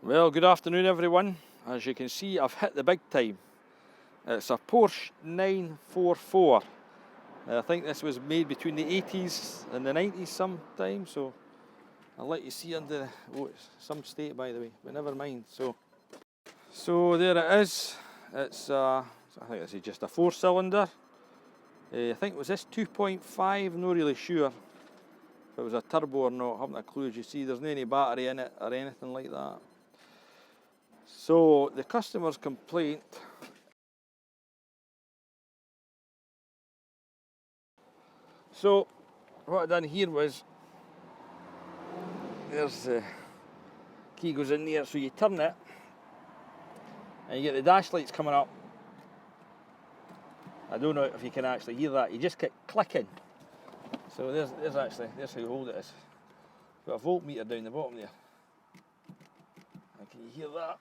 Well, good afternoon everyone. As you can see, I've hit the big time. It's a Porsche 944. I think this was made between the 80s and the 90s sometime, so I'll let you see under it's some state by the way, but never mind. So there it is. It's I think this is just a 4-cylinder. I think it was this 2.5, not really sure if it was a turbo or not, haven't a clue. As you see, there's no any battery in it or anything like that. So the customer's complaint so what I done here was, there's the key goes in there, so you turn it and you get the dash lights coming up. I don't know if you can actually hear that, you just keep clicking. So there's how you hold it is. Got a voltmeter down the bottom there. And can you hear that?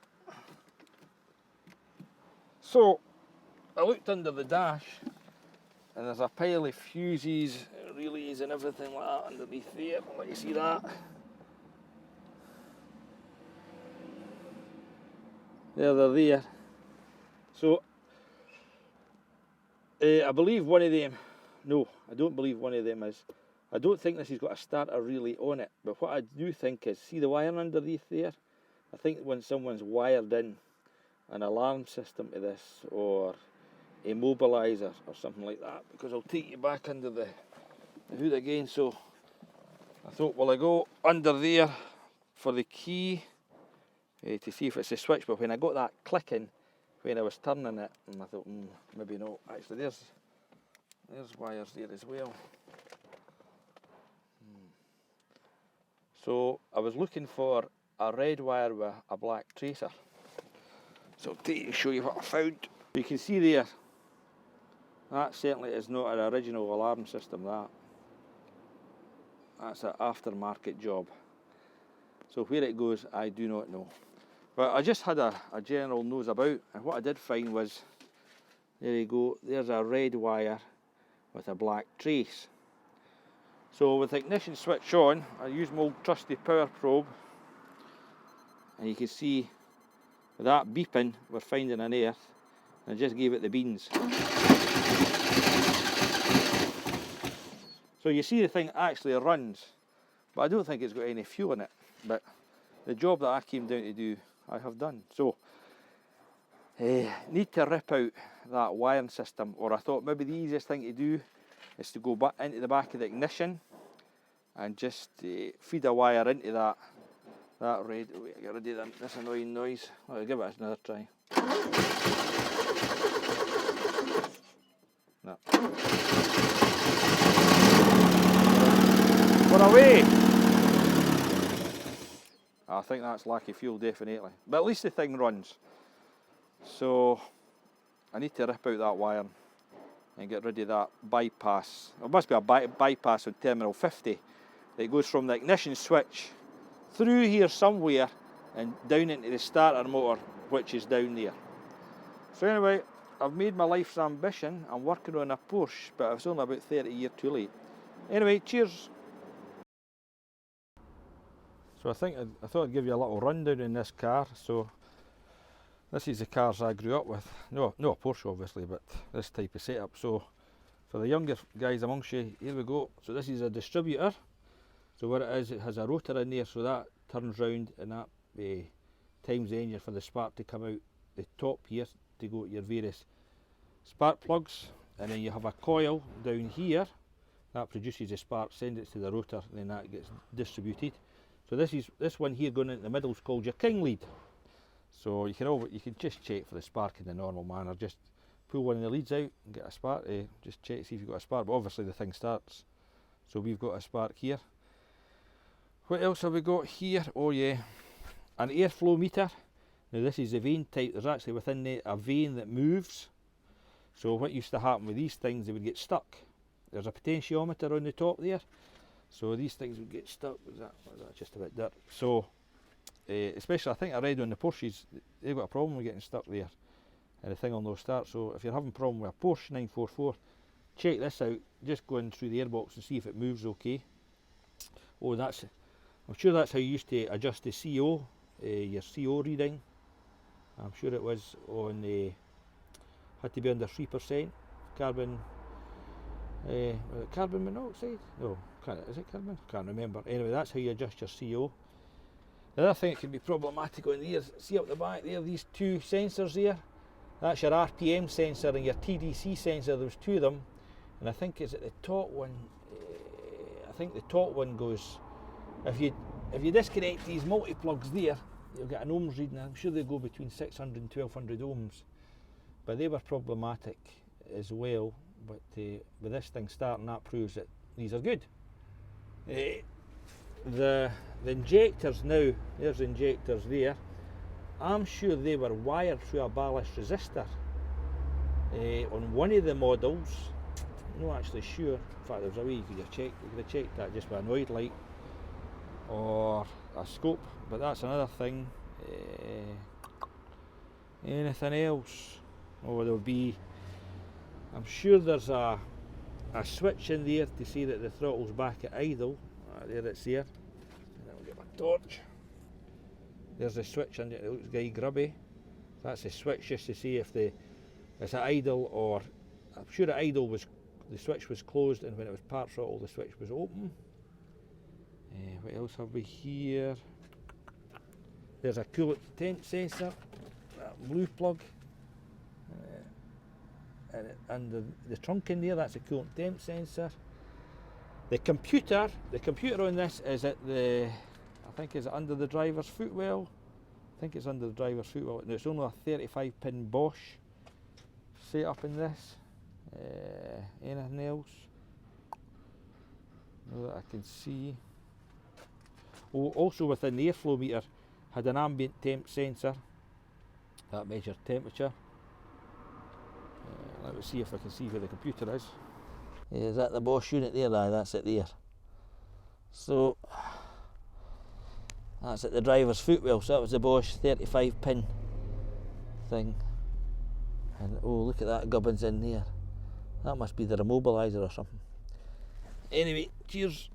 So I looked under the dash and there's a pile of fuses, relays and everything like that underneath there. I'll let you see that. They're there. So I believe one of them, no, I don't believe one of them is. I don't think this has got a starter relay on it, but what I do think is, see the wiring underneath there? I think when someone's wired in an alarm system to this, or immobilizer or something like that, because I'll take you back under the hood again. So I thought, well, I go under there for the key to see if it's a switch, but when I got that clicking when I was turning it, and I thought, maybe not. Actually, there's wires there as well. So I was looking for a red wire with a black tracer. So I'll take you to show you what I found. You can see there, that certainly is not an original alarm system, that's an aftermarket job. So where it goes, I do not know. But I just had a general nose about, and what I did find was, there you go, there's a red wire with a black trace. So with the ignition switch on, I use my old trusty power probe, and you can see with that beeping, we're finding an earth, and I just gave it the beans. So you see the thing actually runs, but I don't think it's got any fuel in it. But the job that I came down to do, I have done. So, need to rip out that wiring system, or I thought maybe the easiest thing to do is to go back into the back of the ignition and just feed a wire into that red. Wait, get rid of this annoying noise. I'll give it another try. No. We're away! I think that's lack of fuel, definitely. But at least the thing runs. So I need to rip out that wire and get rid of that bypass. There must be a bypass on terminal 50 that goes from the ignition switch through here somewhere and down into the starter motor, which is down there. So anyway, I've made my life's ambition. I'm working on a Porsche, but I was only about 30 years too late. Anyway, cheers. So I thought I'd give you a little rundown in this car. So this is the cars I grew up with. No a Porsche obviously, but this type of setup. So for the younger guys amongst you, here we go. So this is a distributor. So what it is, it has a rotor in there, so that turns round and that times the engine for the spark to come out the top here to go to your various spark plugs. And then you have a coil down here that produces the spark, sends it to the rotor, and then that gets distributed. So this one here going into the middle is called your king lead. So you can just check for the spark in the normal manner. Just pull one of the leads out and get a spark. Just check, see if you've got a spark. But obviously the thing starts. So we've got a spark here. What else have we got here? Oh yeah, an airflow meter. Now this is the vane type. There's actually within there a vane that moves. So what used to happen with these things, they would get stuck. There's a potentiometer on the top there. So these things would get stuck. Was that just a bit dirt? So especially I think I read on the Porsches, they've got a problem with getting stuck there, and the thing will no start. So if you're having a problem with a Porsche 944, check this out. Just go in through the airbox and see if it moves okay. Oh, I'm sure that's how you used to adjust the CO your CO reading. I'm sure it was on, had to be under 3% carbon, carbon monoxide? No, is it carbon? Can't remember. Anyway, that's how you adjust your CO. The other thing that can be problematic on these, see up the back there, these two sensors there, that's your RPM sensor and your TDC sensor. There's two of them, and I think it's at the top one. I think the top one goes, if you disconnect these multi-plugs there, you'll get an ohms reading. I'm sure they go between 600 and 1200 ohms, but they were problematic as well. But with this thing starting, that proves that these are good. The injectors now, there's injectors there. I'm sure they were wired through a ballast resistor on one of the models. I'm not actually sure. In fact, there's a way you could have checked that just with an oil light or a scope, but that's another thing. Anything else? Oh, there'll be, I'm sure there's a switch in there to see that the throttle's back at idle. There it's there. And I'll get my torch. There's a switch in it, it looks very grubby. That's a switch just to see if it's at idle, or I'm sure at idle the switch was closed, and when it was part throttle the switch was open. What else have we here? There's a coolant temp sensor, that blue plug, and the trunk in there, that's a coolant temp sensor. The computer on this is at I think is under the driver's footwell. I think it's under the driver's footwell. And it's only a 35 pin Bosch setup in this. Anything else? No, that I can see. Oh, also within the airflow meter had an ambient temp sensor that measured temperature. Let me see if I can see where the computer is. Is that the Bosch unit there? Aye, that's it there. So that's at the driver's footwell, so that was the Bosch 35 pin thing. And oh, look at that gubbins in there. That must be the immobilizer or something. Anyway, cheers.